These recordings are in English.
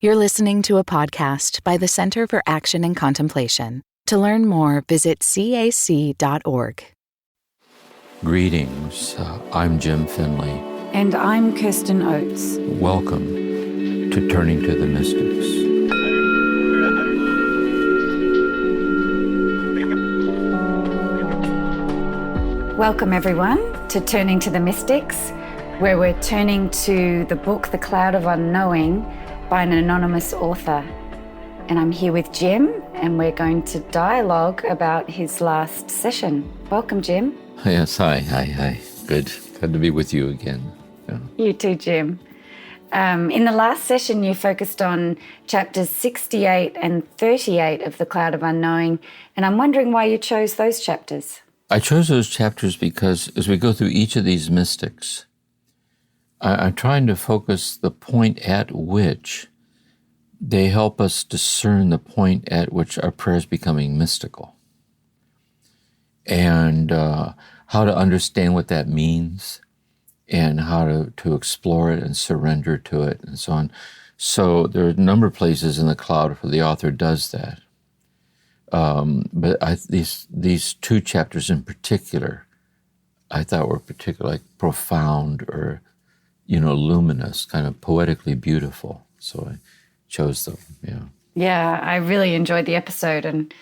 You're listening to a podcast by the Center for Action and Contemplation. To learn more, visit cac.org. Greetings, I'm Jim Finley. And I'm Kirsten Oates. Welcome to Turning to the Mystics. Welcome everyone to Turning to the Mystics, where we're turning to the book The Cloud of Unknowing by an anonymous author. And I'm here with Jim, and we're going to dialogue about his last session. Welcome, Jim. Yes, hi. Good to be with you again. Yeah. You too, Jim. In the last session, you focused on chapters 68 and 38 of The Cloud of Unknowing, and I'm wondering why you chose those chapters. I chose those chapters because as we go through each of these mystics, I'm trying to focus the point at which they help us discern the point at which our prayer is becoming mystical, and how to understand what that means, and how to explore it and surrender to it, and so on. So there are a number of places in the Cloud where the author does that. But these two chapters in particular, I thought were particularly profound or, luminous, kind of poetically beautiful. So I chose them, Yeah, I really enjoyed the episode, and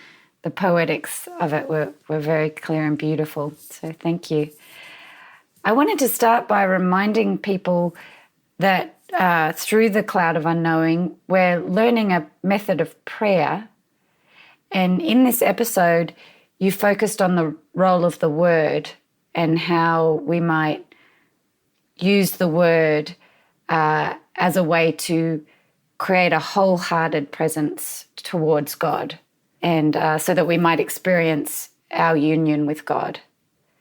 the poetics of it were very clear and beautiful. So thank you. I wanted to start by reminding people that through the Cloud of Unknowing, we're learning a method of prayer. And in this episode, you focused on the role of the word and how we might use the word as a way to create a wholehearted presence towards God, and so that we might experience our union with God.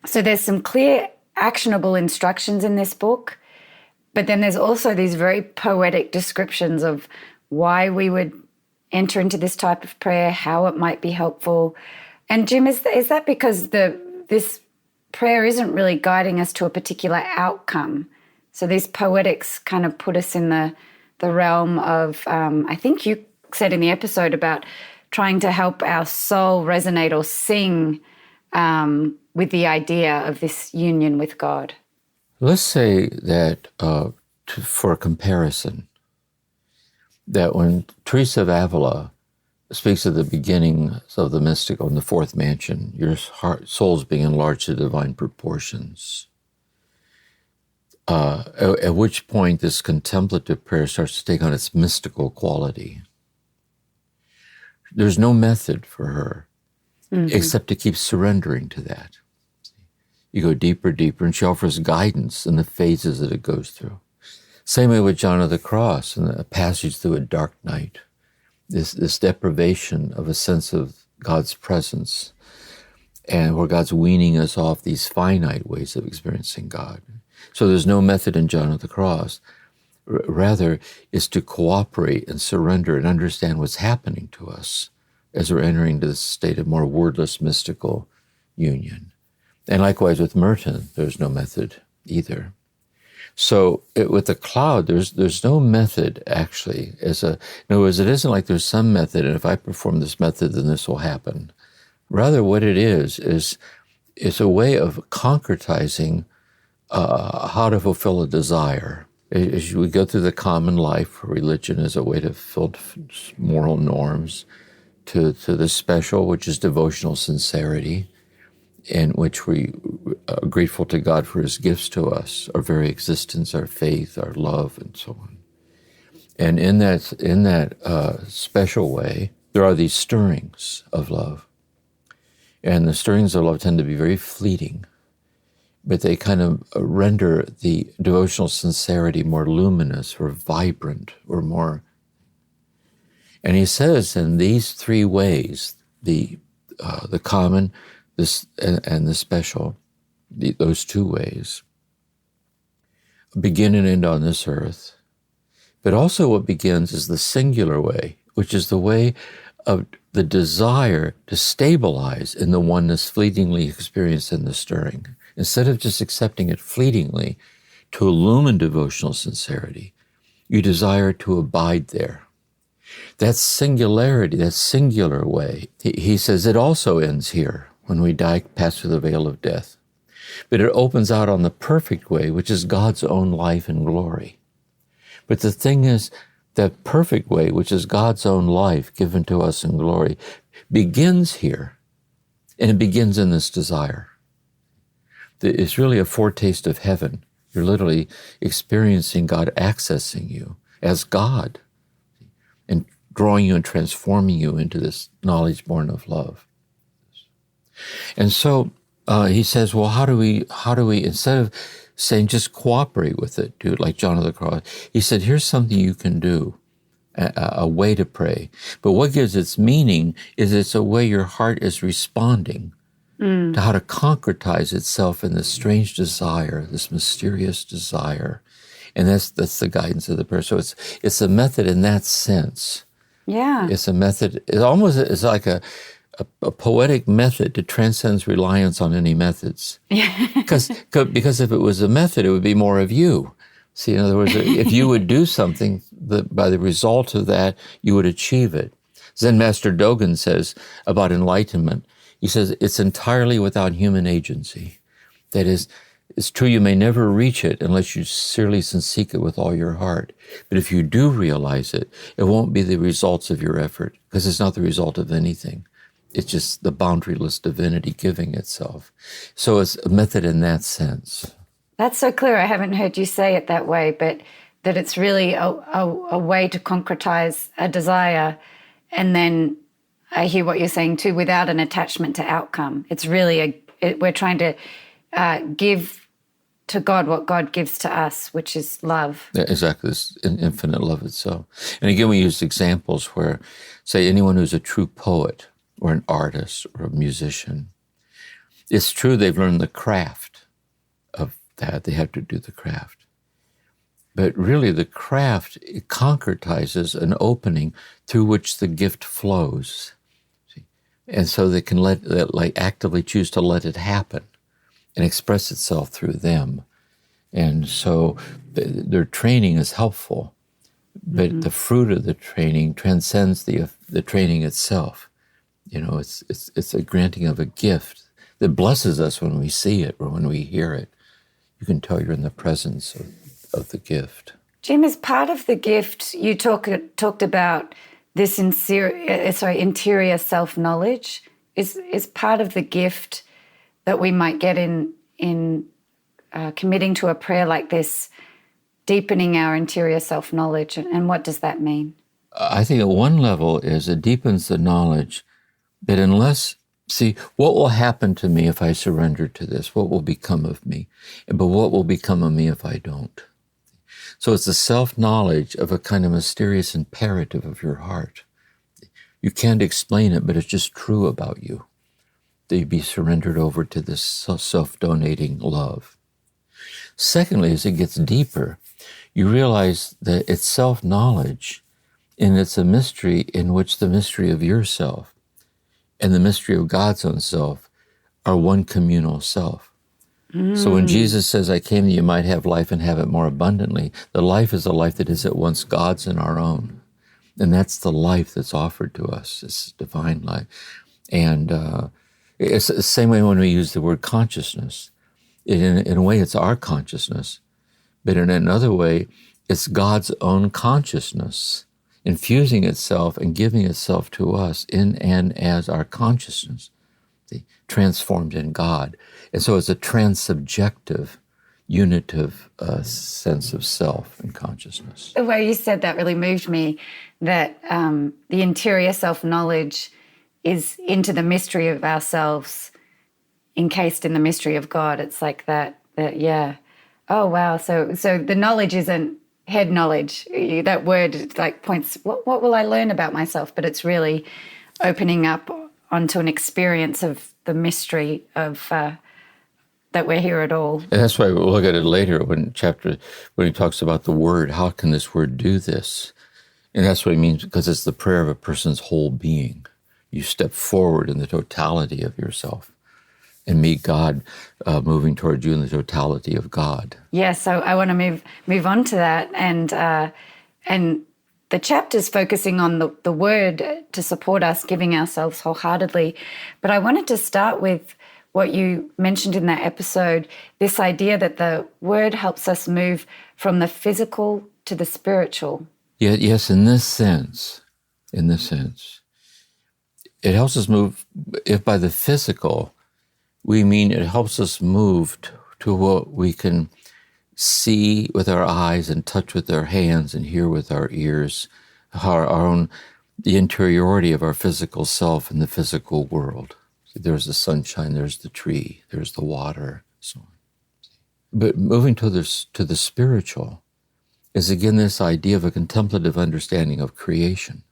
So there's some clear, actionable instructions in this book, but then there's also these very poetic descriptions of why we would enter into this type of prayer, how it might be helpful. And Jim, is that because this prayer isn't really guiding us to a particular outcome? So these poetics kind of put us in the realm of, I think you said in the episode about trying to help our soul resonate or sing with the idea of this union with God. Let's say that, for comparison, that when Teresa of Avila speaks of the beginning of the mystical in the fourth mansion, your soul's being enlarged to divine proportions, at which point this contemplative prayer starts to take on its mystical quality. There's no method for her except to keep surrendering to that. You go deeper, and she offers guidance in the phases that it goes through. Same way with John of the Cross and a passage through a dark night, this deprivation of a sense of God's presence, and where God's weaning us off these finite ways of experiencing God. So there's no method in John of the Cross. Rather, is to cooperate and surrender and understand what's happening to us as we're entering into this state of more wordless, mystical union. And likewise with Merton, there's no method either. So with the Cloud, there's no method actually. In other words, it isn't like there's some method, and if I perform this method, then this will happen. Rather, what it is a way of concretizing how to fulfill a desire. As we go through the common life, religion is a way to fulfill moral norms, to the special, which is devotional sincerity, in which we are grateful to God for his gifts to us, our very existence, our faith, our love, and so on. And in that special way, there are these stirrings of love. And the stirrings of love tend to be very fleeting, but they kind of render the devotional sincerity more luminous or vibrant or more. And he says in these three ways, the common, this and the special, those two ways, begin and end on this earth. But also what begins is the singular way, which is the way of the desire to stabilize in the oneness fleetingly experienced in the stirring. Instead of just accepting it fleetingly to illumine devotional sincerity, you desire to abide there. That singularity, that singular way, he says it also ends here when we die, pass through the veil of death. But it opens out on the perfect way, which is God's own life and glory. But the thing is, that perfect way, which is God's own life given to us in glory, begins here. And it begins in this desire. It's really a foretaste of heaven. You're literally experiencing God accessing you as God and drawing you and transforming you into this knowledge born of love. And so he says, well, how do we, instead of saying just cooperate with it, do it like John of the Cross, he said, here's something you can do, a way to pray. But what gives its meaning is it's a way your heart is responding to how to concretize itself in this strange desire, this mysterious desire. And that's the guidance of the prayer. So it's a method in that sense. Yeah. It's a method. It's like a poetic method to transcend reliance on any methods. Because if it was a method, it would be more of you. See, in other words, if you would do something, by the result of that, you would achieve it. Zen Master Dogen says about enlightenment, he says, it's entirely without human agency. That is, it's true you may never reach it unless you sincerely seek it with all your heart. But if you do realize it, it won't be the results of your effort, because it's not the result of anything. It's just the boundaryless divinity giving itself. So it's a method in that sense. That's so clear. I haven't heard you say it that way, but that it's really a way to concretize a desire. And then I hear what you're saying too, without an attachment to outcome. It's really, we're trying to give to God what God gives to us, which is love. Yeah, exactly. It's infinite love itself. And again, we use examples where, say, anyone who's a true poet or an artist or a musician, it's true they've learned the craft of that. They have to do the craft. But really the craft, it concretizes an opening through which the gift flows. See? And so they can actively choose to let it happen and express itself through them. And so their training is helpful, but the fruit of the training transcends the training itself. You know, it's a granting of a gift that blesses us when we see it or when we hear it. You can tell you're in the presence of the gift. Jim, as part of the gift, you talked about this interior self-knowledge. Is part of the gift that we might get in committing to a prayer like this, deepening our interior self-knowledge, and what does that mean? I think at one level is it deepens the knowledge that what will happen to me if I surrender to this? What will become of me? But what will become of me if I don't? So it's the self-knowledge of a kind of mysterious imperative of your heart. You can't explain it, but it's just true about you. That you be surrendered over to this self-donating love. Secondly, as it gets deeper, you realize that it's self-knowledge, and it's a mystery in which the mystery of yourself and the mystery of God's own self are one communal self. So when Jesus says, I came that you might have life and have it more abundantly, the life is a life that is at once God's and our own. And that's the life that's offered to us, this divine life. And it's the same way when we use the word consciousness. In a way, it's our consciousness. But in another way, it's God's own consciousness infusing itself and giving itself to us in and as our consciousness, transformed in God. And so it's a transsubjective, unitive sense of self and consciousness. The way you said that really moved me, that the interior self-knowledge is into the mystery of ourselves, encased in the mystery of God. It's like that yeah. Oh, wow. So the knowledge isn't head knowledge. That word like points, what will I learn about myself? But it's really opening up onto an experience of the mystery of that we're here at all. And that's why we'll look at it later when he talks about the word. How can this word do this? And that's what he means, because it's the prayer of a person's whole being. You step forward in the totality of yourself and meet God moving toward you in the totality of God. Yeah, so I want to move on to that and the chapter's focusing on the word to support us, giving ourselves wholeheartedly. But I wanted to start with what you mentioned in that episode, this idea that the word helps us move from the physical to the spiritual. Yeah, yes, in this sense, it helps us move, if by the physical, we mean it helps us move to what we can see with our eyes and touch with our hands and hear with our ears, our own, the interiority of our physical self in the physical world. There's the sunshine, there's the tree, there's the water, so on. But moving to the spiritual is again this idea of a contemplative understanding of creation.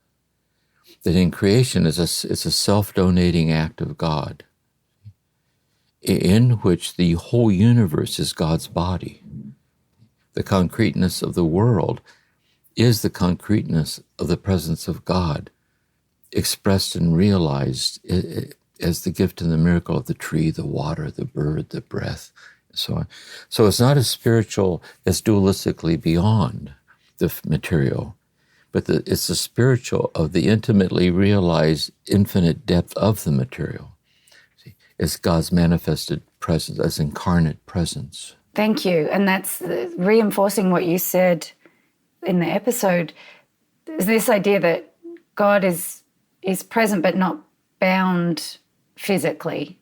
That in creation it's a self-donating act of God, in which the whole universe is God's body. The concreteness of the world is the concreteness of the presence of God, expressed and realized as the gift and the miracle of the tree, the water, the bird, the breath, and so on. So it's not as spiritual as dualistically beyond the material, but it's the spiritual of the intimately realized infinite depth of the material. See, it's God's manifested presence, as incarnate presence. Thank you. And that's reinforcing what you said in the episode, is this idea that God is present but not bound physically.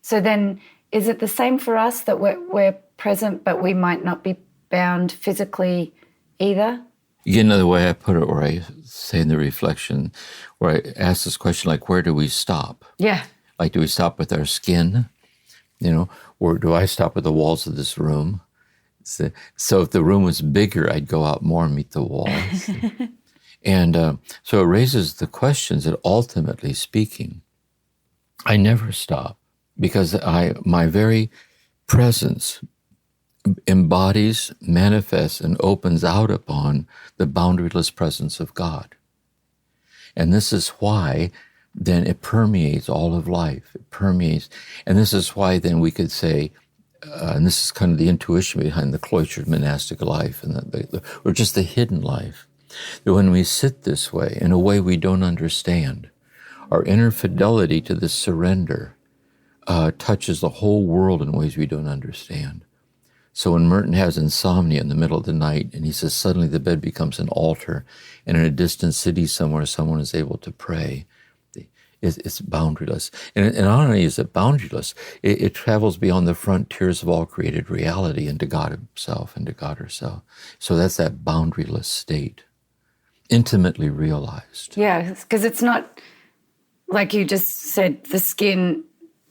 So then is it the same for us that we're present but we might not be bound physically either? Again, another way I put it, or I say in the reflection, where I ask this question, like, where do we stop? Yeah. Like, do we stop with our skin? Or do I stop with the walls of this room? So if the room was bigger, I'd go out more and meet the walls. And so it raises the questions that ultimately speaking, I never stop, because my very presence embodies, manifests, and opens out upon the boundaryless presence of God. And this is why then it permeates all of life. It permeates. And this is why then we could say, and this is kind of the intuition behind the cloistered monastic life, and or just the hidden life, that when we sit this way, in a way we don't understand, our inner fidelity to this surrender touches the whole world in ways we don't understand. So when Merton has insomnia in the middle of the night, and he says suddenly the bed becomes an altar, and in a distant city somewhere someone is able to pray, it's boundaryless. And not only is it boundaryless, it travels beyond the frontiers of all created reality into God himself, into God herself. So that's that boundaryless state, intimately realized. Yeah, because it's not, like you just said, the skin,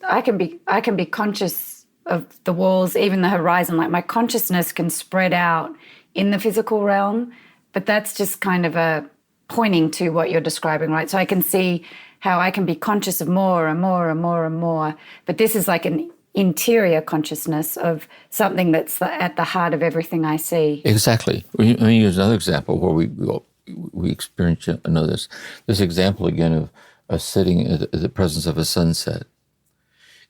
I can be conscious of the walls, even the horizon. Like my consciousness can spread out in the physical realm, but that's just kind of a pointing to what you're describing, right? So I can see how I can be conscious of more and more and more and more, but this is like an interior consciousness of something that's at the heart of everything I see. Exactly. Let me use another example where we experience this example again of sitting at the presence of a sunset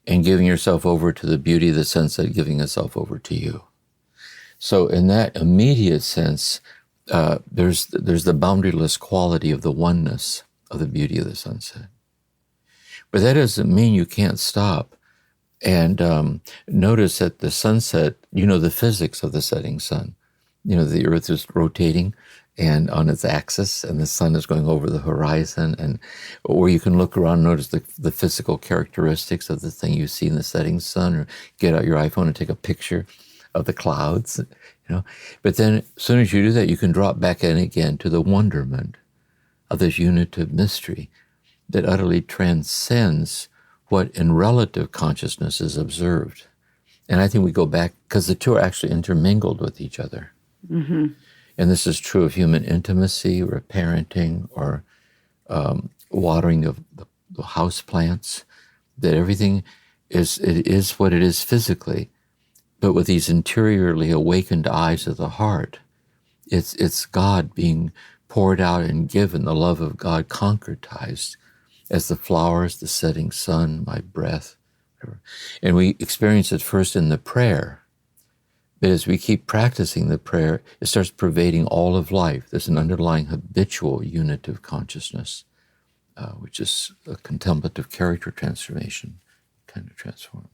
and giving yourself over to the beauty of the sunset, giving itself over to you. So in that immediate sense, there's the boundaryless quality of the oneness of the beauty of the sunset. But that doesn't mean you can't stop and notice that the sunset, the physics of the setting sun. The earth is rotating and on its axis, and the sun is going over the horizon, or you can look around and notice the physical characteristics of the thing you see in the setting sun, or get out your iPhone and take a picture of the clouds, But then as soon as you do that, you can drop back in again to the wonderment of this unitive mystery that utterly transcends what in relative consciousness is observed. And I think we go back, because the two are actually intermingled with each other. Mm-hmm. And this is true of human intimacy or parenting or watering of the house plants, that everything is what it is physically, but with these interiorly awakened eyes of the heart, it's God being poured out and given, the love of God concretized as the flowers, the setting sun, my breath. Whatever. And we experience it first in the prayer, But as we keep practicing the prayer, it starts pervading all of life. There's an underlying habitual unit of consciousness, which is a contemplative character transformation, kind of transforms.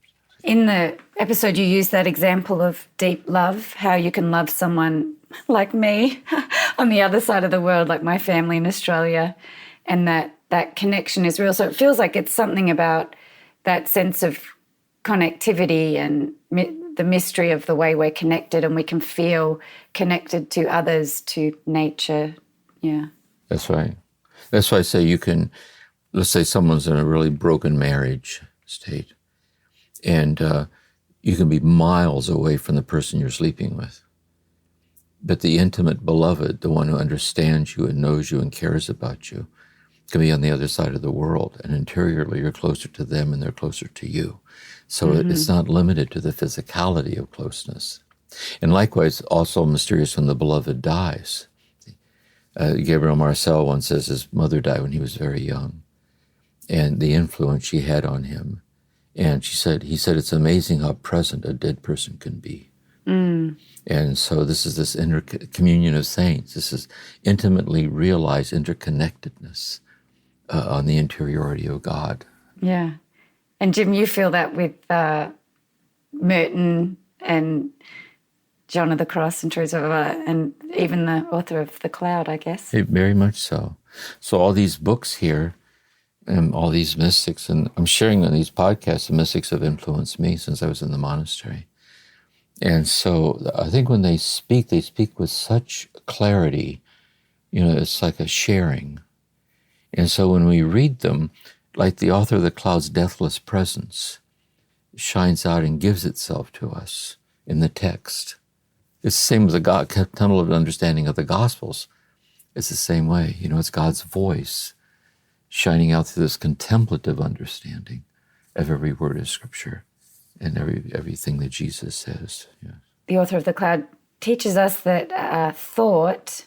In the episode, you used that example of deep love, how you can love someone like me on the other side of the world, like my family in Australia, and that connection is real. So it feels like it's something about that sense of connectivity and the mystery of the way we're connected, and we can feel connected to others, to nature. Yeah. That's right. That's why I say you can, let's say someone's in a really broken marriage state, and you can be miles away from the person you're sleeping with. But the intimate beloved, the one who understands you and knows you and cares about you, can be on the other side of the world. And interiorly, you're closer to them and they're closer to you. So it's not limited to the physicality of closeness. And likewise, also mysterious when the beloved dies. Gabriel Marcel once says his mother died when he was very young, and the influence she had on him. And he said, it's amazing how present a dead person can be. And so this is this inner communion of saints. This is intimately realized interconnectedness on the interiority of God. Yeah. And Jim, you feel that with Merton and John of the Cross and Teresa and even the author of The Cloud, I guess. Very much so. So all these books here, and all these mystics, and I'm sharing on these podcasts, the mystics have influenced me since I was in the monastery. And so I think when they speak with such clarity. It's like a sharing. And so when we read them, like the author of The Cloud's deathless presence shines out and gives itself to us in the text. It's the same with the tunnel of understanding of the Gospels. It's the same way. It's God's voice shining out through this contemplative understanding of every word of Scripture and everything that Jesus says. Yeah. The author of The Cloud teaches us that thought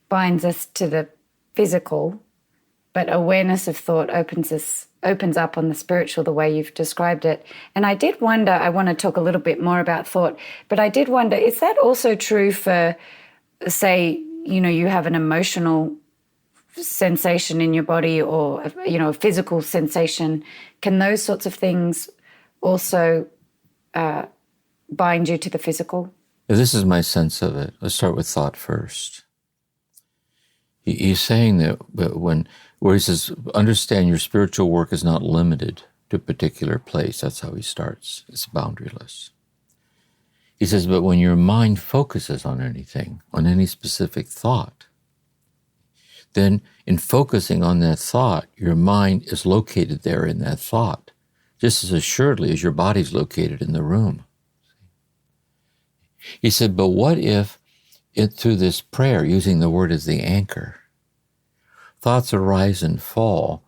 binds us to the physical, but awareness of thought opens up on the spiritual, the way you've described it. And I did wonder, I want to talk a little bit more about thought, but I did wonder, is that also true for, say, you have an emotional sensation in your body or, a physical sensation? Can those sorts of things also bind you to the physical? This is my sense of it. Let's start with thought first. He's saying that where he says, understand your spiritual work is not limited to a particular place. That's how he starts. It's boundaryless. He says, but when your mind focuses on anything, on any specific thought, then in focusing on that thought, your mind is located there in that thought, just as assuredly as your body's located in the room. He said, but what if through this prayer, using the word as the anchor, thoughts arise and fall,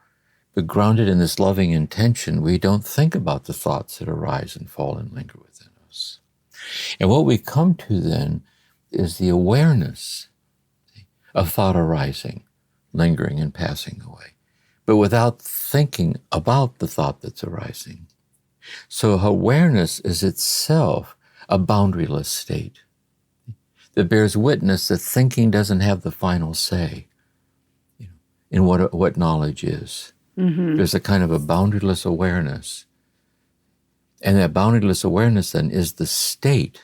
but grounded in this loving intention, we don't think about the thoughts that arise and fall and linger within us. And what we come to then is the awareness of thought arising, lingering, and passing away, but without thinking about the thought that's arising. So awareness is itself a boundaryless state that bears witness that thinking doesn't have the final say in what knowledge is. Mm-hmm. There's a kind of a boundaryless awareness. And that boundaryless awareness then is the state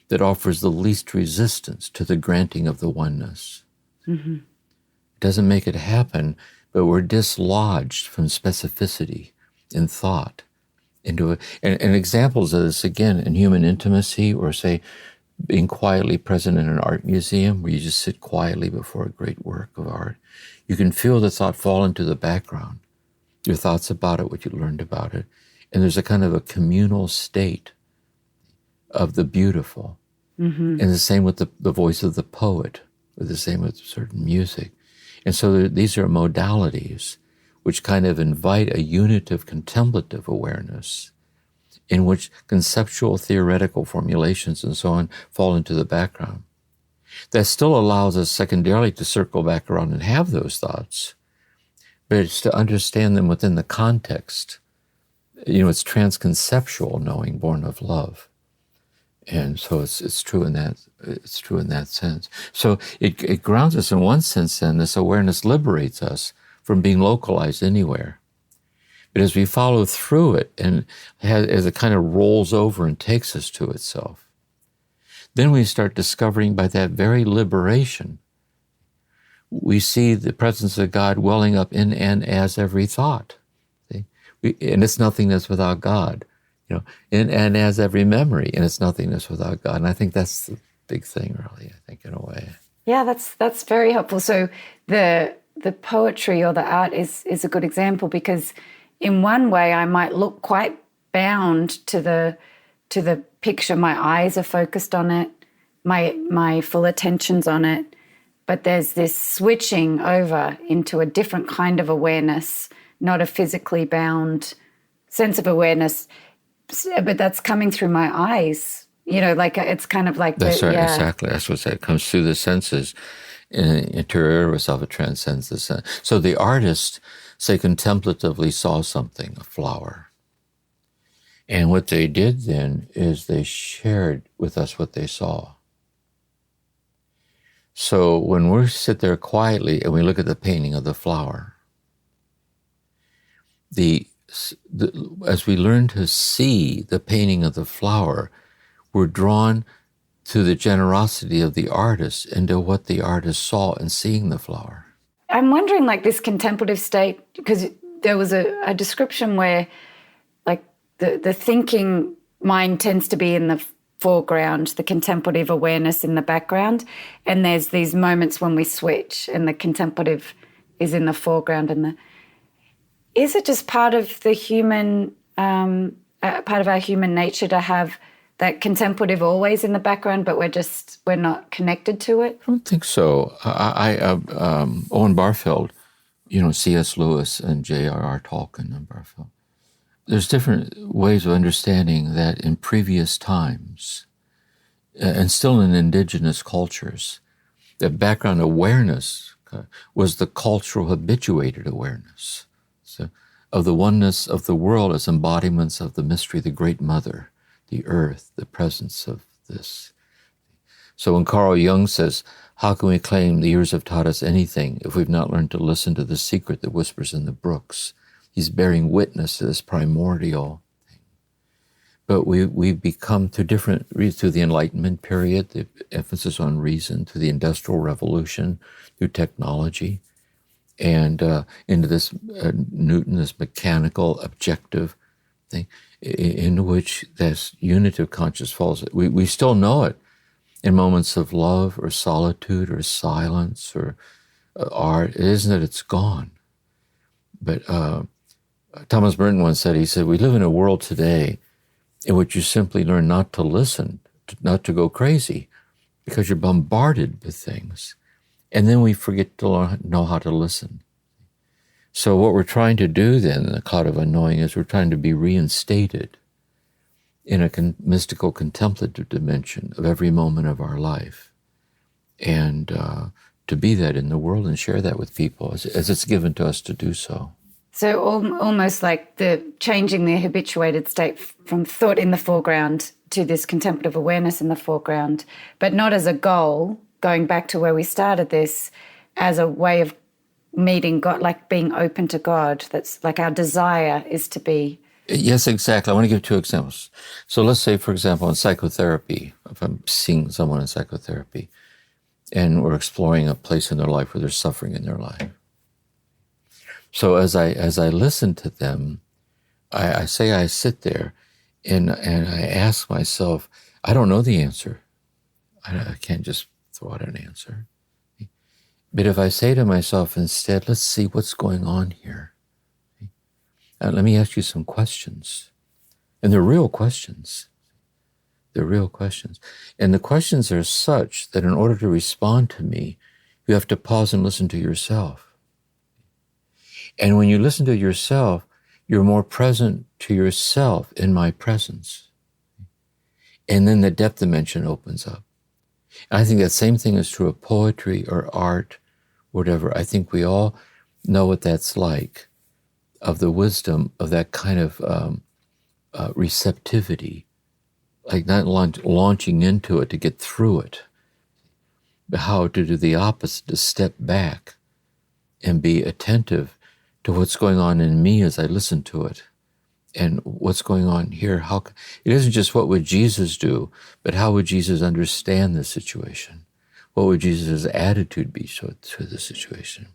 that offers the least resistance to the granting of the oneness. Mm-hmm. It doesn't make it happen, but we're dislodged from specificity in thought into it. And examples of this, again, in human intimacy, or say, being quietly present in an art museum where you just sit quietly before a great work of art. You can feel the thought fall into the background, your thoughts about it, what you learned about it. And there's a kind of a communal state of the beautiful. Mm-hmm. And the same with the voice of the poet, or the same with certain music. And so these are modalities which kind of invite a unit of contemplative awareness in which conceptual, theoretical formulations and so on fall into the background. That still allows us secondarily to circle back around and have those thoughts, but it's to understand them within the context. It's transconceptual knowing born of love. And so it's true in that sense. So it grounds us in one sense, then this awareness liberates us from being localized anywhere. But as we follow through it, and as it kind of rolls over and takes us to itself, then we start discovering by that very liberation, we see the presence of God welling up in and as every thought. See? And it's nothingness without God. In and as every memory, and it's nothingness without God. And I think that's the big thing, really, I think, in a way. Yeah, that's very helpful. So the poetry or the art is a good example, because in one way I might look quite bound to the picture. My eyes are focused on it, my full attention's on it, but there's this switching over into a different kind of awareness, not a physically bound sense of awareness, but that's coming through my eyes. Like it's kind of like that's right, exactly. That's what it comes through the senses. In an interior self, it transcends the sense. So the artist, say, contemplatively saw something, a flower. And what they did then is they shared with us what they saw. So when we sit there quietly and we look at the painting of the flower, as we learn to see the painting of the flower, we're drawn to the generosity of the artist and to what the artist saw in seeing the flower. I'm wondering, like, this contemplative state, because there was a description where, like, the thinking mind tends to be in the foreground, the contemplative awareness in the background, and there's these moments when we switch and the contemplative is in the foreground. Is it just part of the human, part of our human nature to have that contemplative always in the background, but we're not connected to it? I don't think so. Owen Barfield, C.S. Lewis and J.R.R. Tolkien and Barfield. There's different ways of understanding that in previous times, and still in indigenous cultures, the background awareness was the cultural habituated awareness. So, of the oneness of the world as embodiments of the mystery, the Great Mother, the earth, the presence of this. So when Carl Jung says, how can we claim the years have taught us anything if we've not learned to listen to the secret that whispers in the brooks? He's bearing witness to this primordial thing. But we become through the Enlightenment period, the emphasis on reason, to the Industrial Revolution, through technology, and into this Newton, this mechanical, objective thing, in which this unitive conscious falls. We still know it in moments of love or solitude or silence or art. It isn't that it's gone. But Thomas Merton once said, he said, we live in a world today in which you simply learn not to listen, not to go crazy, because you're bombarded with things. And then we forget to know how to listen. So what we're trying to do then in the Cloud of Unknowing is we're trying to be reinstated in a mystical contemplative dimension of every moment of our life, and to be that in the world and share that with people as it's given to us to do so. So almost like the changing the habituated state from thought in the foreground to this contemplative awareness in the foreground, but not as a goal, going back to where we started this, as a way of meeting God, like being open to God. That's like our desire is to be. Yes, exactly. I want to give two examples. So let's say, for example, in psychotherapy, if I'm seeing someone in psychotherapy and we're exploring a place in their life where there's suffering in their life. So as I listen to them, I sit there and I ask myself, I don't know the answer. I can't just throw out an answer. But if I say to myself instead, let's see what's going on here. Let me ask you some questions. And they're real questions. They're real questions. And the questions are such that in order to respond to me, you have to pause and listen to yourself. And when you listen to yourself, you're more present to yourself in my presence. And then the depth dimension opens up. And I think that same thing is true of poetry or art, whatever. I think we all know what that's like, of the wisdom of that kind of receptivity like not launching into it to get through it, but how to do the opposite, to step back and be attentive to what's going on in me as I listen to it. And what's going on here? It isn't just what would Jesus do, but how would Jesus understand the situation? What would Jesus' attitude be to the situation?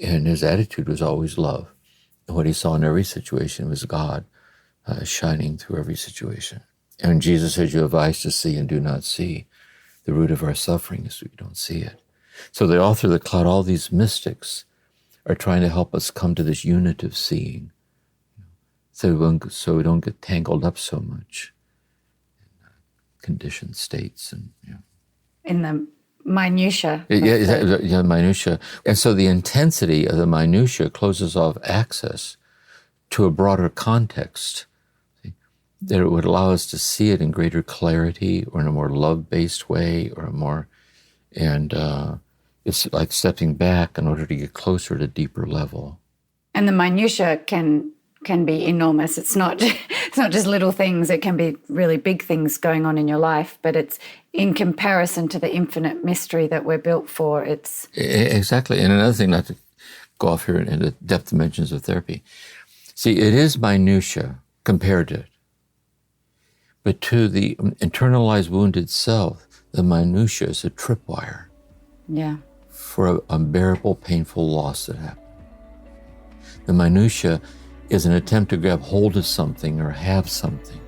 And his attitude was always love. And what he saw in every situation was God shining through every situation. And Jesus says, you have eyes to see and do not see. The root of our suffering is we don't see it. So the author of the Cloud, all these mystics are trying to help us come to this unit of seeing, so we don't get tangled up so much in conditioned states and in the minutia. Yeah, minutia. And so the intensity of the minutia closes off access to a broader context, that it would allow us to see it in greater clarity or in a more love-based way it's like stepping back in order to get closer to a deeper level. And the minutia can be enormous. It's not just little things. It can be really big things going on in your life, but it's in comparison to the infinite mystery that we're built for. It's exactly. And another thing, not to go off here into depth dimensions of therapy. See, it is minutia compared to it, but to the internalized wounded self, the minutia is a tripwire. Yeah. For an unbearable, painful loss that happened. The minutia is an attempt to grab hold of something or have something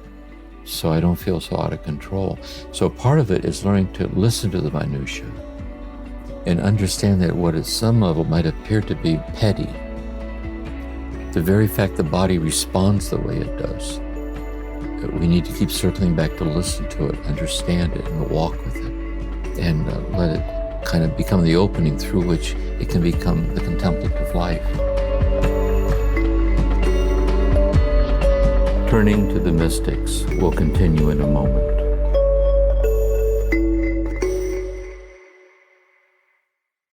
so I don't feel so out of control. So part of it is learning to listen to the minutia and understand that what at some level might appear to be petty, the very fact the body responds the way it does, that we need to keep circling back to listen to it, understand it, and walk with it, and let it kind of become the opening through which it can become the contemplative life. Turning to the mystics will continue in a moment.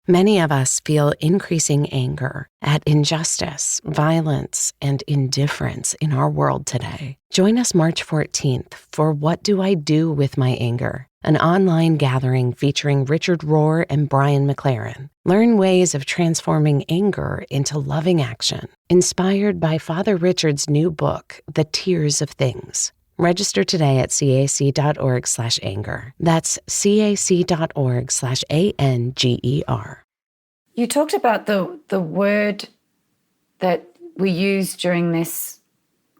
Many of us feel increasing anger at injustice, violence, and indifference in our world today. Join us March 14th for What Do I Do With My Anger? An online gathering featuring Richard Rohr and Brian McLaren. Learn ways of transforming anger into loving action, inspired by Father Richard's new book, The Tears of Things. Register today at cac.org/anger. That's cac.org/ANGER. You talked about the word that we use during this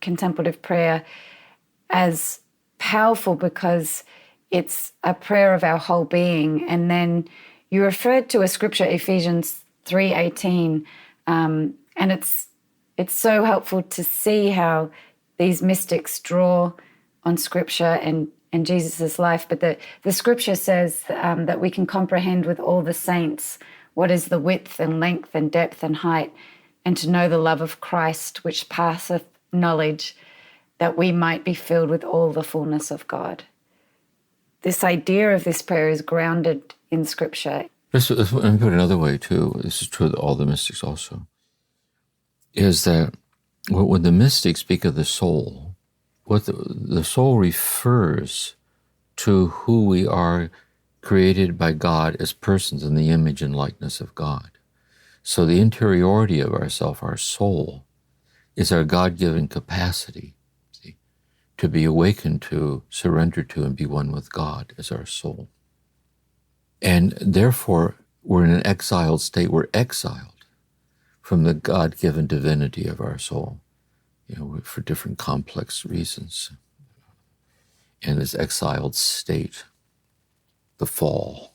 contemplative prayer as powerful because it's a prayer of our whole being. And then you referred to a scripture, Ephesians 3:18, and it's so helpful to see how these mystics draw on scripture and Jesus' life. But the scripture says that we can comprehend with all the saints what is the width and length and depth and height, and to know the love of Christ, which passeth knowledge, that we might be filled with all the fullness of God. This idea of this prayer is grounded in scripture. Let me put it another way, too. This is true of all the mystics also, is that when the mystics speak of the soul, what the soul refers to who we are created by God as persons in the image and likeness of God. So the interiority of ourself, our soul, is our God-given capacity to be awakened to, surrender to, and be one with God as our soul. And therefore, we're in an exiled state. We're exiled from the God-given divinity of our soul, for different complex reasons. In this exiled state, the fall.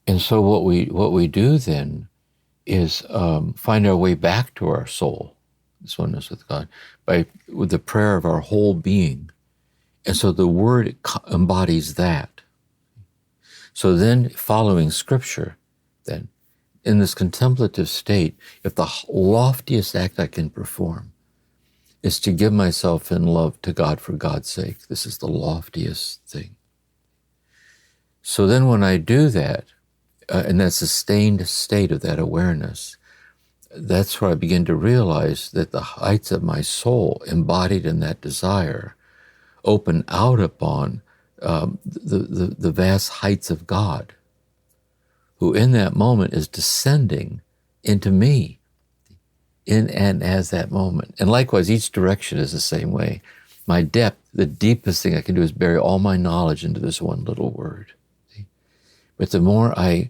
And so what we do then is find our way back to our soul, this oneness with God, with the prayer of our whole being. And so the word embodies that. So then, following scripture, then, in this contemplative state, if the loftiest act I can perform is to give myself in love to God for God's sake, this is the loftiest thing. So then when I do that, in that sustained state of that awareness, that's where I begin to realize that the heights of my soul, embodied in that desire, open out upon the vast heights of God, who in that moment is descending into me in and as that moment. And likewise, each direction is the same way. My depth, the deepest thing I can do is bury all my knowledge into this one little word. See? But the more I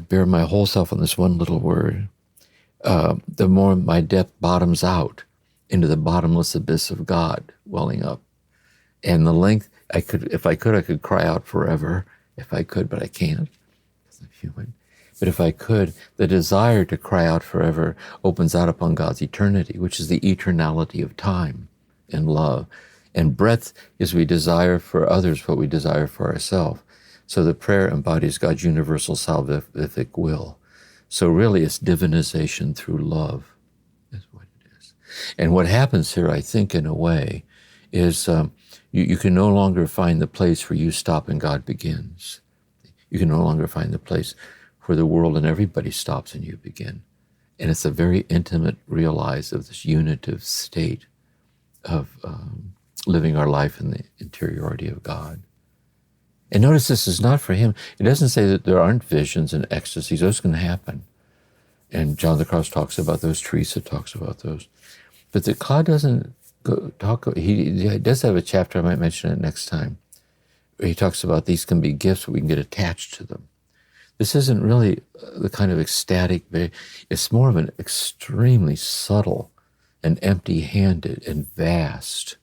bear my whole self on this one little word, the more my depth bottoms out into the bottomless abyss of God welling up. And the length, if I could cry out forever, if I could, but I can't, because I'm human. But if I could, the desire to cry out forever opens out upon God's eternity, which is the eternality of time and love. And breadth is we desire for others what we desire for ourselves. So the prayer embodies God's universal salvific will. So really it's divinization through love is what it is. And what happens here, I think, in a way, is you can no longer find the place where you stop and God begins. You can no longer find the place where the world and everybody stops and you begin. And it's a very intimate realize of this unitive state of living our life in the interiority of God. And notice this is not for him. It doesn't say that there aren't visions and ecstasies. Those can happen. And John the Cross talks about those. Teresa talks about those. But the Cloud doesn't talk. He does have a chapter, I might mention it next time, where he talks about these can be gifts, we can get attached to them. This isn't really the kind of ecstatic, it's more of an extremely subtle and empty-handed and vast.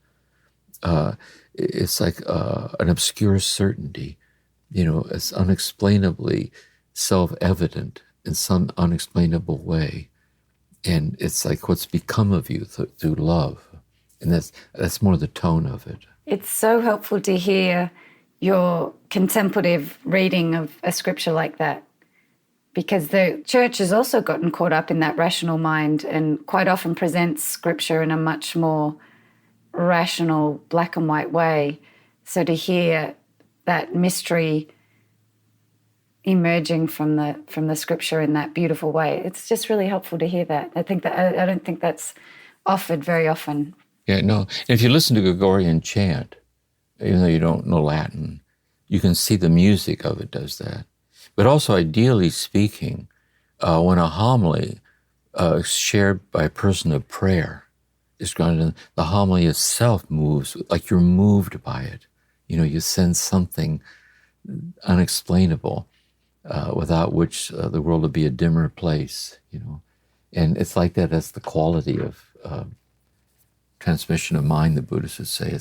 It's like an obscure certainty, it's unexplainably self-evident in some unexplainable way. And it's like what's become of you through love. And that's more the tone of it. It's so helpful to hear your contemplative reading of a scripture like that, because the church has also gotten caught up in that rational mind and quite often presents scripture in a much more rational, black and white way. So to hear that mystery emerging from the scripture in that beautiful way, it's just really helpful to hear that. I don't think that's offered very often. Yeah, no. And if you listen to Gregorian chant, even though you don't know Latin, you can see the music of it does that. But also, ideally speaking, when a homily shared by a person of prayer is grounded, the homily itself moves, like you're moved by it. You sense something unexplainable, without which the world would be a dimmer place, And it's like that. That's the quality of transmission of mind, the Buddhists would say.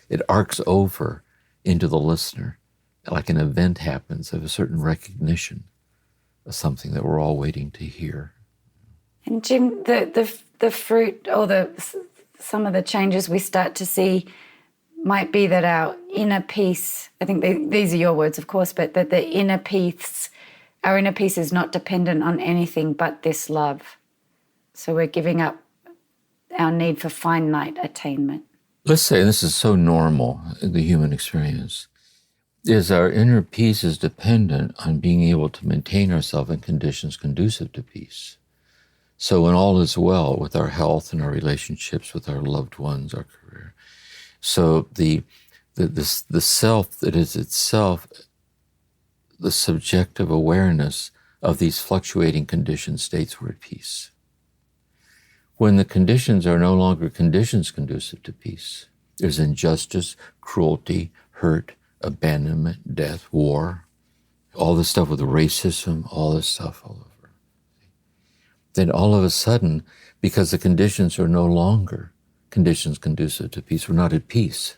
It arcs over into the listener, like an event happens of a certain recognition of something that we're all waiting to hear. And Jim, the fruit or some of the changes we start to see might be that our inner peace, I think these are your words, of course, but that the inner peace, our inner peace is not dependent on anything but this love. So we're giving up our need for finite attainment. Let's say, and this is so normal in the human experience, is our inner peace is dependent on being able to maintain ourselves in conditions conducive to peace. So when all is well with our health and our relationships with our loved ones, our career, so the self that is itself the subjective awareness of these fluctuating condition states, we're at peace. When the conditions are no longer conditions conducive to peace, there's injustice, cruelty, hurt, abandonment, death, war, all this stuff with racism, all this stuff all over. Then all of a sudden, because the conditions are no longer conditions conducive to peace, we're not at peace.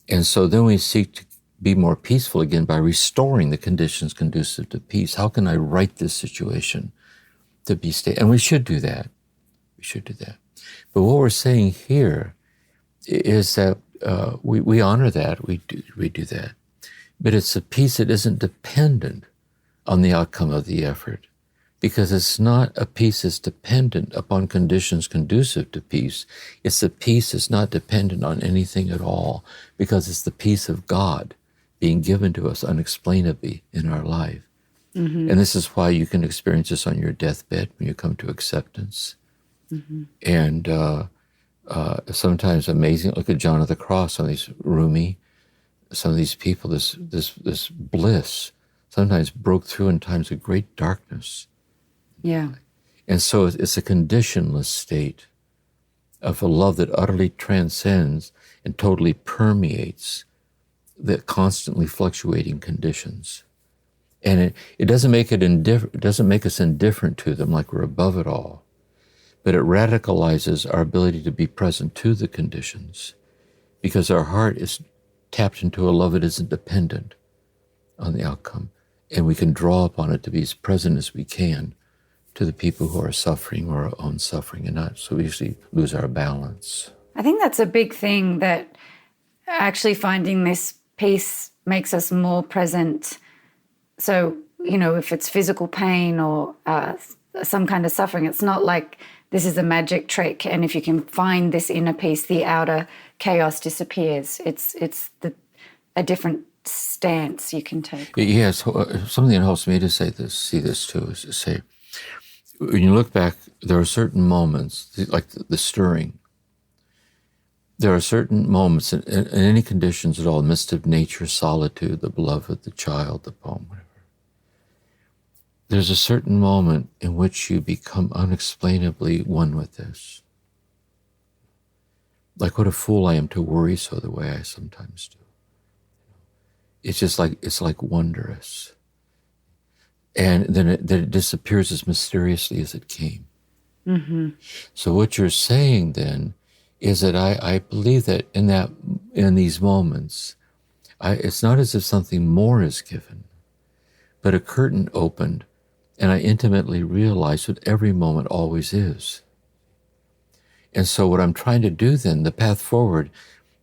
And so then we seek to be more peaceful again by restoring the conditions conducive to peace. How can I right this situation to be stable? And we should do that. We should do that. But what we're saying here is that we honor that, we do that. But it's a peace that isn't dependent on the outcome of the effort, because it's not a peace that's dependent upon conditions conducive to peace. It's a peace that's not dependent on anything at all, because it's the peace of God being given to us unexplainably in our life. And this is why you can experience this on your deathbed when you come to acceptance. And sometimes amazing. Look at John of the Cross, some of these Rumi, some of these people, this bliss sometimes broke through in times of great darkness. Yeah. And so it's a conditionless state of a love that utterly transcends and totally permeates the constantly fluctuating conditions. And it doesn't make it doesn't make us indifferent to them like we're above it all, but it radicalizes our ability to be present to the conditions, because our heart is tapped into a love that isn't dependent on the outcome, and we can draw upon it to be as present as we can to the people who are suffering or our own suffering, and not so we usually lose our balance. I think that's a big thing, that actually finding this peace makes us more present. So, if it's physical pain or some kind of suffering, it's not like this is a magic trick, and if you can find this inner peace, the outer chaos disappears. It's a different stance you can take. Yes, something that helps me to see this too, is to say, when you look back, there are certain moments, like the stirring. There are certain moments in any conditions at all, midst of nature, solitude, the beloved, the child, the poem, whatever. There's a certain moment in which you become unexplainably one with this. Like, what a fool I am to worry so the way I sometimes do. It's just like, it's like wondrous. And then it disappears as mysteriously as it came. So what you're saying then is that I believe that in these moments, it's not as if something more is given, but a curtain opened, and I intimately realized what every moment always is. And so what I'm trying to do then, the path forward,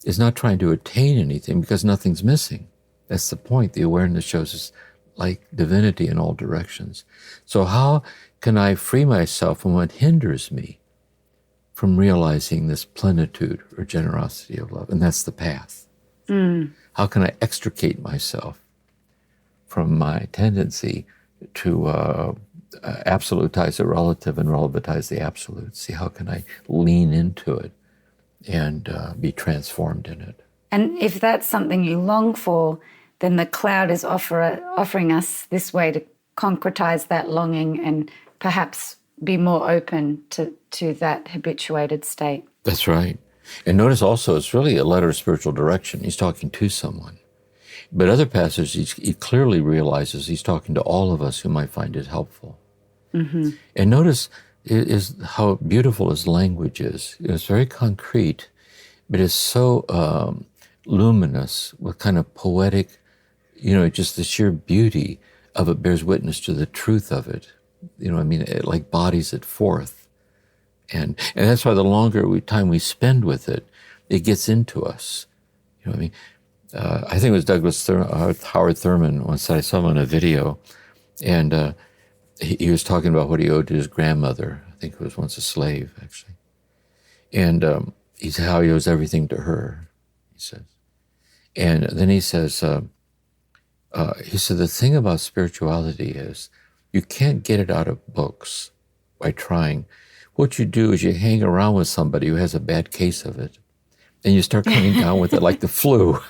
is not trying to attain anything, because nothing's missing. That's the point. The awareness shows us like divinity in all directions. So how can I free myself from what hinders me from realizing this plenitude or generosity of love? And that's the path. How can I extricate myself from my tendency to absolutize the relative and relativize the absolute? See, how can I lean into it and be transformed in it? And if that's something you long for, then the cloud is offering us this way to concretize that longing and perhaps be more open to that habituated state. That's right. And notice also, it's really a letter of spiritual direction. He's talking to someone. But other passages, he clearly realizes he's talking to all of us who might find it helpful. And notice is how beautiful his language is. It's very concrete, but it's so luminous with kind of poetic, just the sheer beauty of it bears witness to the truth of it. It like bodies it forth. And that's why the longer time we spend with it, it gets into us. I think it was Howard Thurman once said, I saw him on a video, and he was talking about what he owed to his grandmother. I think it was once a slave, actually. And he said how he owes everything to her, he says. And then he says, the thing about spirituality is you can't get it out of books by trying. What you do is you hang around with somebody who has a bad case of it, and you start coming down with it like the flu.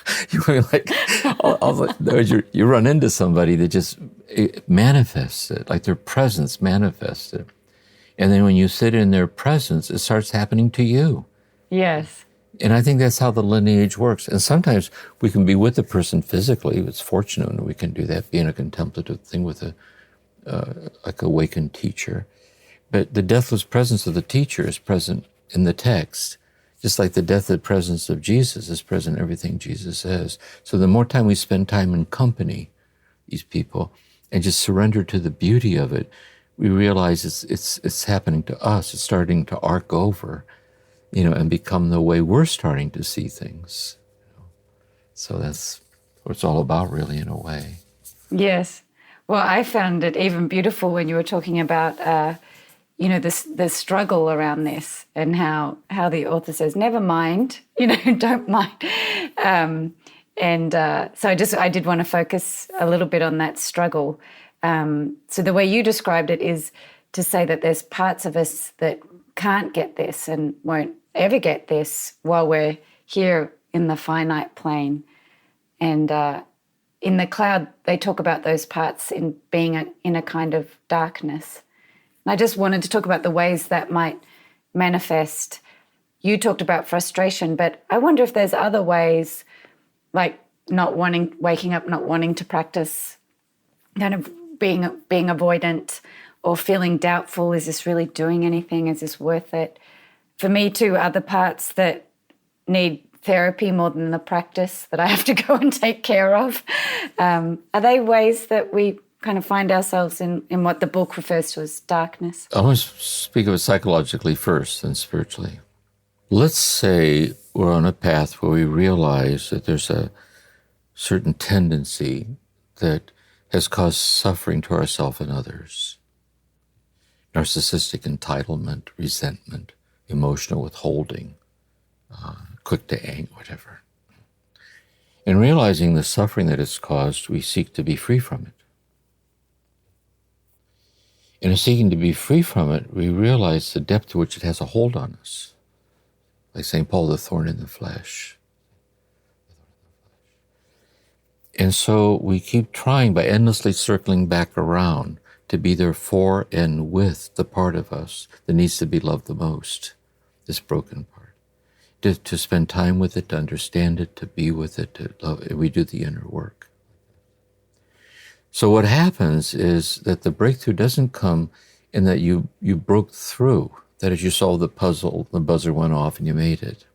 You run into somebody that just manifests it, like their presence manifests it. And then when you sit in their presence, it starts happening to you. Yes. And I think that's how the lineage works. And sometimes we can be with the person physically. It's fortunate when we can do that, be in a contemplative thing with like awakened teacher. But the deathless presence of the teacher is present in the text, just like the deathless presence of Jesus is present in everything Jesus says. So the more time we spend time in company, these people, and just surrender to the beauty of it, we realize it's happening to us. It's starting to arc over, and become the way we're starting to see things. So that's what it's all about, really, in a way. Yes. Well, I found it even beautiful when you were talking about, the struggle around this, and how the author says, never mind, don't mind. So I did want to focus a little bit on that struggle, So the way you described it is to say that there's parts of us that can't get this and won't ever get this while we're here in the finite plane. And in the cloud, they talk about those parts in being in a kind of darkness. And I just wanted to talk about the ways that might manifest. You talked about frustration, but I wonder if there's other ways, like waking up, not wanting to practice, kind of being avoidant or feeling doubtful. Is this really doing anything? Is this worth it? For me too, other parts that need therapy more than the practice that I have to go and take care of. Are they ways that we kind of find ourselves in what the book refers to as darkness? I want to speak of it psychologically first, then spiritually. Let's say we're on a path where we realize that there's a certain tendency that has caused suffering to ourselves and others. Narcissistic entitlement, resentment, emotional withholding, quick to anger, whatever. In realizing the suffering that it's caused, we seek to be free from it. In seeking to be free from it, we realize the depth to which it has a hold on us. Like St. Paul, the thorn in the flesh. And so we keep trying by endlessly circling back around to be there for and with the part of us that needs to be loved the most, this broken part. To spend time with it, to understand it, to be with it, to love it. We do the inner work. So what happens is that the breakthrough doesn't come in that you broke through, that as you solved the puzzle, the buzzer went off and you made it.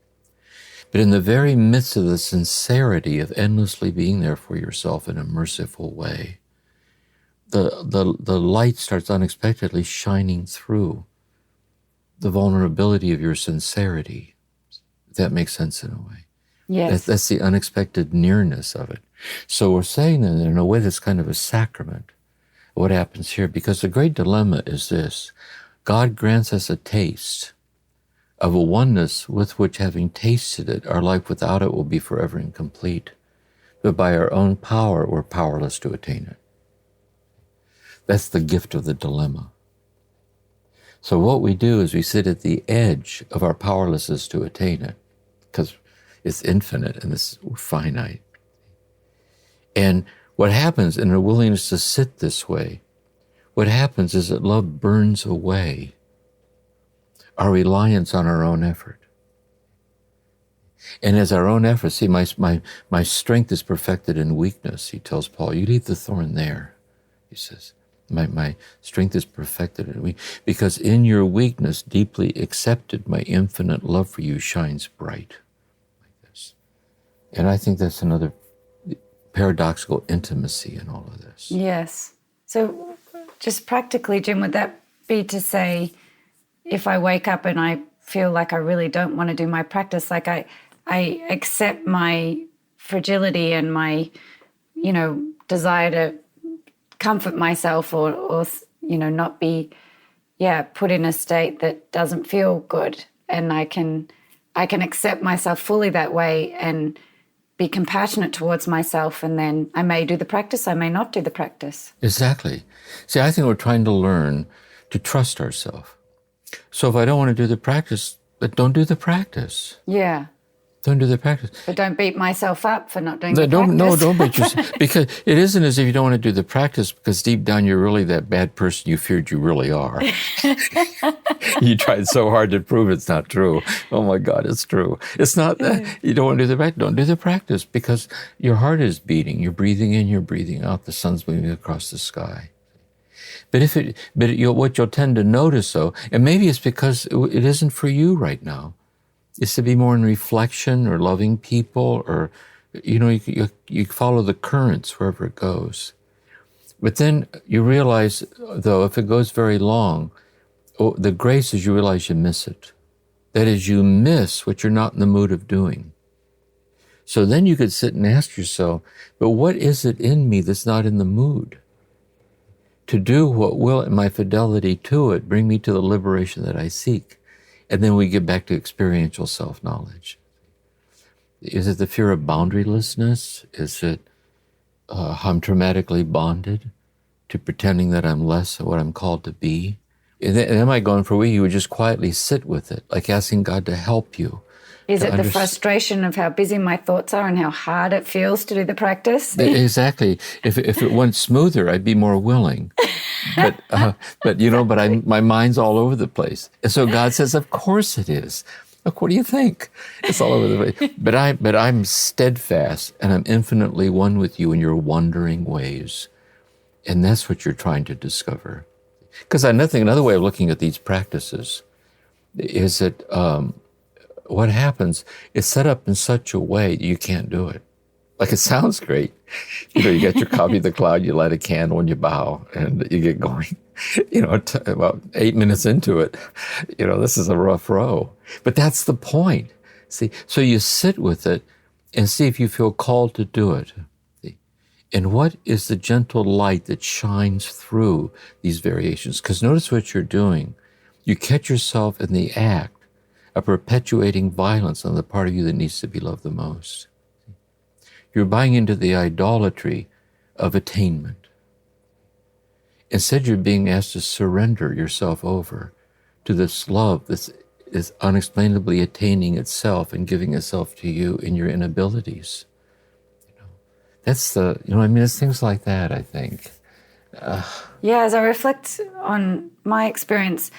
But in the very midst of the sincerity of endlessly being there for yourself in a merciful way, the light starts unexpectedly shining through the vulnerability of your sincerity. If that makes sense in a way. Yes. That's the unexpected nearness of it. So we're saying that in a way that's kind of a sacrament, what happens here, because the great dilemma is this: God grants us a taste of a oneness with which, having tasted it, our life without it will be forever incomplete. But by our own power, we're powerless to attain it. That's the gift of the dilemma. So what we do is we sit at the edge of our powerlessness to attain it, because it's infinite and it's finite. And what happens in a willingness to sit this way, what happens is that love burns away our reliance on our own effort. And as our own effort, see, my strength is perfected in weakness, he tells Paul. You leave the thorn there, he says. My strength is perfected in weakness, because in your weakness, deeply accepted, my infinite love for you shines bright. Like this. And I think that's another paradoxical intimacy in all of this. Yes. So just practically, Jim, would that be to say, if I wake up and I feel like I really don't want to do my practice, like I accept my fragility and my, desire to comfort myself or not be, put in a state that doesn't feel good, and I can accept myself fully that way and be compassionate towards myself, and then I may do the practice, I may not do the practice. Exactly. See, I think we're trying to learn to trust ourselves. So if I don't want to do the practice, but don't do the practice. Yeah. Don't do the practice. But don't beat myself up for not doing the practice. No, don't beat yourself. Because it isn't as if you don't want to do the practice, because deep down you're really that bad person you feared you really are. You tried so hard to prove it's not true. Oh my God, it's true. It's not that. You don't want to do the practice. Don't do the practice, because your heart is beating. You're breathing in, you're breathing out. The sun's moving across the sky. But what you'll tend to notice, though, and maybe it's because it isn't for you right now, is to be more in reflection or loving people, or, you follow the currents wherever it goes. But then you realize, though, if it goes very long, the grace is you realize you miss it. That is, you miss what you're not in the mood of doing. So then you could sit and ask yourself, but what is it in me that's not in the mood to do what will, in my fidelity to it, bring me to the liberation that I seek? And then we get back to experiential self-knowledge. Is it the fear of boundarylessness? Is it I'm traumatically bonded to pretending that I'm less of what I'm called to be. And then might go on for a week, you would just quietly sit with it, like asking God to help you. Is it the frustration of how busy my thoughts are and how hard it feels to do the practice? Exactly. If it went smoother, I'd be more willing. But my mind's all over the place. And so God says, of course it is. Look, what do you think? It's all over the place. But I'm steadfast, and I'm infinitely one with you in your wandering ways. And that's what you're trying to discover. Because another way of looking at these practices is that what happens is set up in such a way that you can't do it. Like, it sounds great. You get your copy of the Cloud, you light a candle and you bow and you get going. About 8 minutes into it, this is a rough row. But that's the point. See, so you sit with it and see if you feel called to do it. See? And what is the gentle light that shines through these variations? Because notice what you're doing. You catch yourself in the act of perpetuating violence on the part of you that needs to be loved the most. You're buying into the idolatry of attainment. Instead, you're being asked to surrender yourself over to this love that is unexplainably attaining itself and giving itself to you in your inabilities. That's it's things like that, I think. As I reflect on my experience,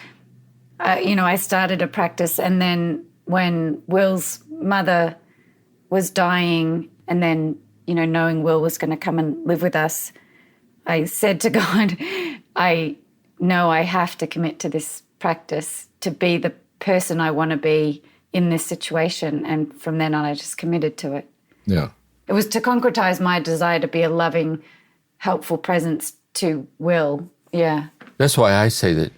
I started a practice, and then when Will's mother was dying, and then, knowing Will was going to come and live with us, I said to God, I know I have to commit to this practice to be the person I want to be in this situation. And from then on, I just committed to it. Yeah. It was to concretize my desire to be a loving, helpful presence to Will. Yeah. That's why I say that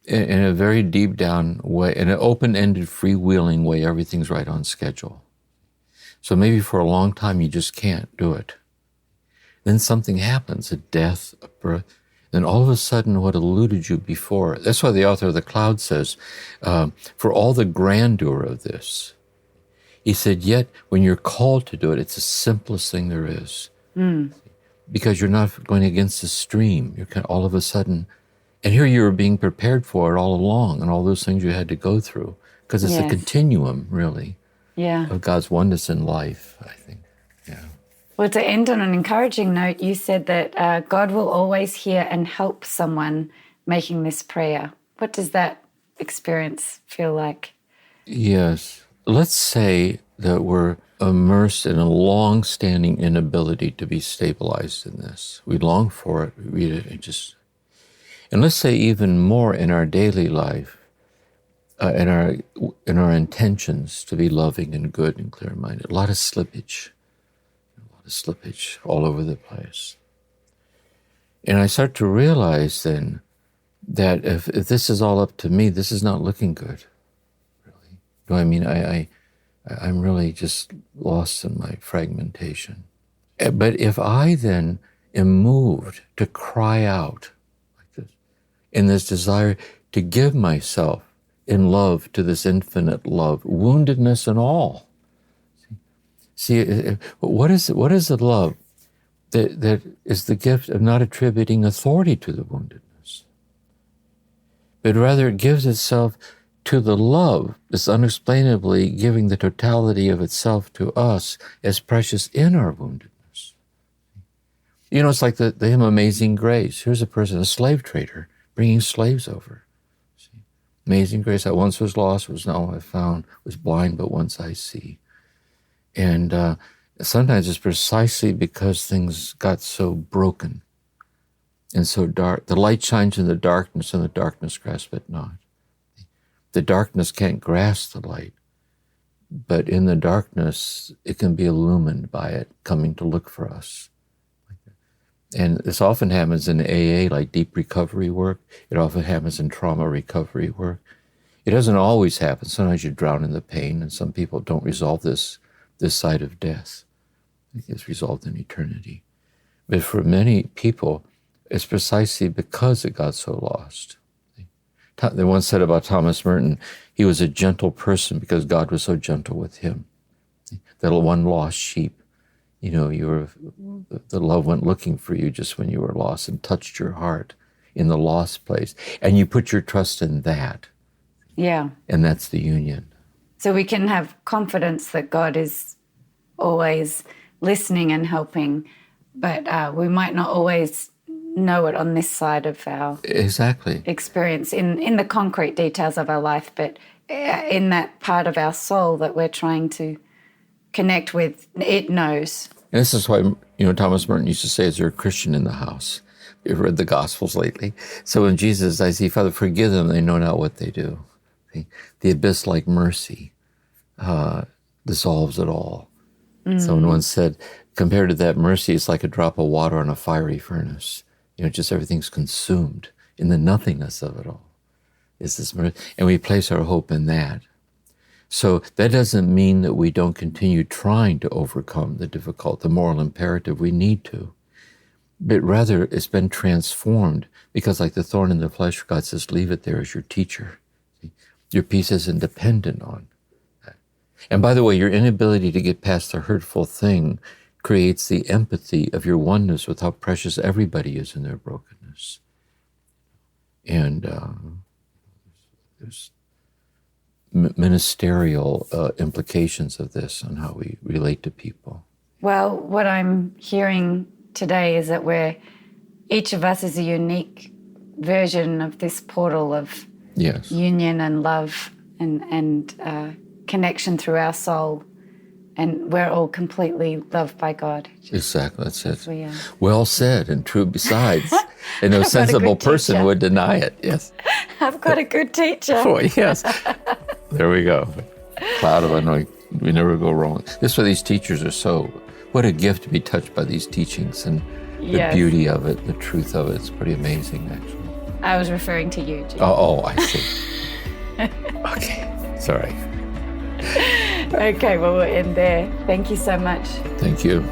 in a very deep down way, in an open-ended, freewheeling way, everything's right on schedule. So maybe for a long time you just can't do it. Then something happens, a death, a birth, then all of a sudden what eluded you before. That's why the author of the Cloud says, for all the grandeur of this, he said, yet when you're called to do it, it's the simplest thing there is. Because you're not going against the stream. You're kind of all of a sudden, and here you were being prepared for it all along, and all those things you had to go through. Because it's a continuum, really, of God's oneness in life, I think. Yeah. Well, to end on an encouraging note, you said that God will always hear and help someone making this prayer. What does that experience feel like? Yes. Let's say that we're immersed in a long-standing inability to be stabilized in this. We long for it, we read it, and let's say even more in our daily life, in our intentions to be loving and good and clear-minded. A lot of slippage all over the place. And I start to realize then that if this is all up to me, this is not looking good, really. No, I mean, I'm really just lost in my fragmentation. But if I then am moved to cry out like this, in this desire to give myself in love to this infinite love, woundedness and all. See, what is the love that is the gift of not attributing authority to the woundedness, but rather it gives itself to the love that's unexplainably giving the totality of itself to us as precious in our woundedness. It's like the hymn Amazing Grace. Here's a person, a slave trader, bringing slaves over. See? Amazing grace, I once was lost, was now I found, was blind, but once I see. And sometimes it's precisely because things got so broken and so dark. The light shines in the darkness, and the darkness grasps it not. The darkness can't grasp the light, but in the darkness, it can be illumined by it coming to look for us. And this often happens in AA, like deep recovery work. It often happens in trauma recovery work. It doesn't always happen. Sometimes you drown in the pain, and some people don't resolve this side of death. It's resolved in eternity. But for many people, it's precisely because it got so lost. They once said about Thomas Merton, he was a gentle person because God was so gentle with him. That one lost sheep, the love went looking for you just when you were lost and touched your heart in the lost place. And you put your trust in that. Yeah. And that's the union. So we can have confidence that God is always listening and helping, but we might not always know it on this side of our experience in the concrete details of our life, but in that part of our soul that we're trying to connect with, it knows. And this is why, Thomas Merton used to say, is there a Christian in the house? You've read the Gospels lately. So when Jesus, I say, Father, forgive them, they know not what they do. The abyss-like mercy dissolves it all. Someone once said, compared to that mercy, it's like a drop of water on a fiery furnace. Just everything's consumed in the nothingness of it all. It's this mercy, and we place our hope in that. So that doesn't mean that we don't continue trying to overcome the moral imperative. We need to. But rather, it's been transformed because, like the thorn in the flesh, God says, leave it there as your teacher. Your peace isn't dependent on that. And by the way, your inability to get past the hurtful thing creates the empathy of your oneness with how precious everybody is in their brokenness. And there's ministerial implications of this on how we relate to people. Well, what I'm hearing today is that each of us is a unique version of this portal of union and love and connection through our soul. And we're all completely loved by God. Exactly, that's it. We are. Well said and true besides. And no sensible person would deny it, yes. I've got a good teacher. Boy, yes. There we go. Cloud of Unknowing. We never go wrong. This is why these teachers are what a gift to be touched by these teachings and the beauty of it, the truth of it. It's pretty amazing, actually. I was referring to you, Jim. Oh, I see. Okay, sorry. Okay, well, we'll end there. Thank you so much. Thank you.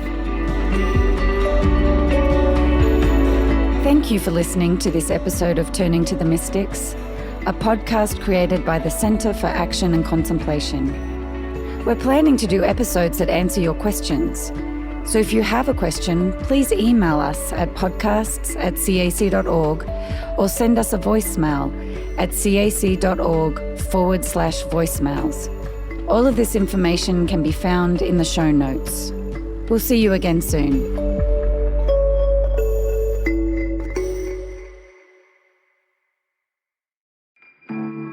Thank you for listening to this episode of Turning to the Mystics, a podcast created by the Center for Action and Contemplation. We're planning to do episodes that answer your questions. So if you have a question, please email us at podcasts@cac.org or send us a voicemail at cac.org/voicemails. All of this information can be found in the show notes. We'll see you again soon.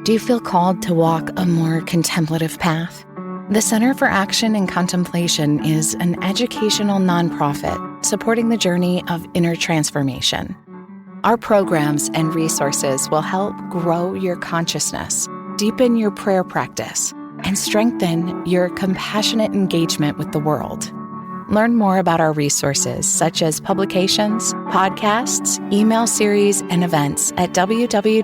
Do you feel called to walk a more contemplative path? The Center for Action and Contemplation is an educational nonprofit supporting the journey of inner transformation. Our programs and resources will help grow your consciousness, deepen your prayer practice, and strengthen your compassionate engagement with the world. Learn more about our resources, such as publications, podcasts, email series, and events at www.cac.org.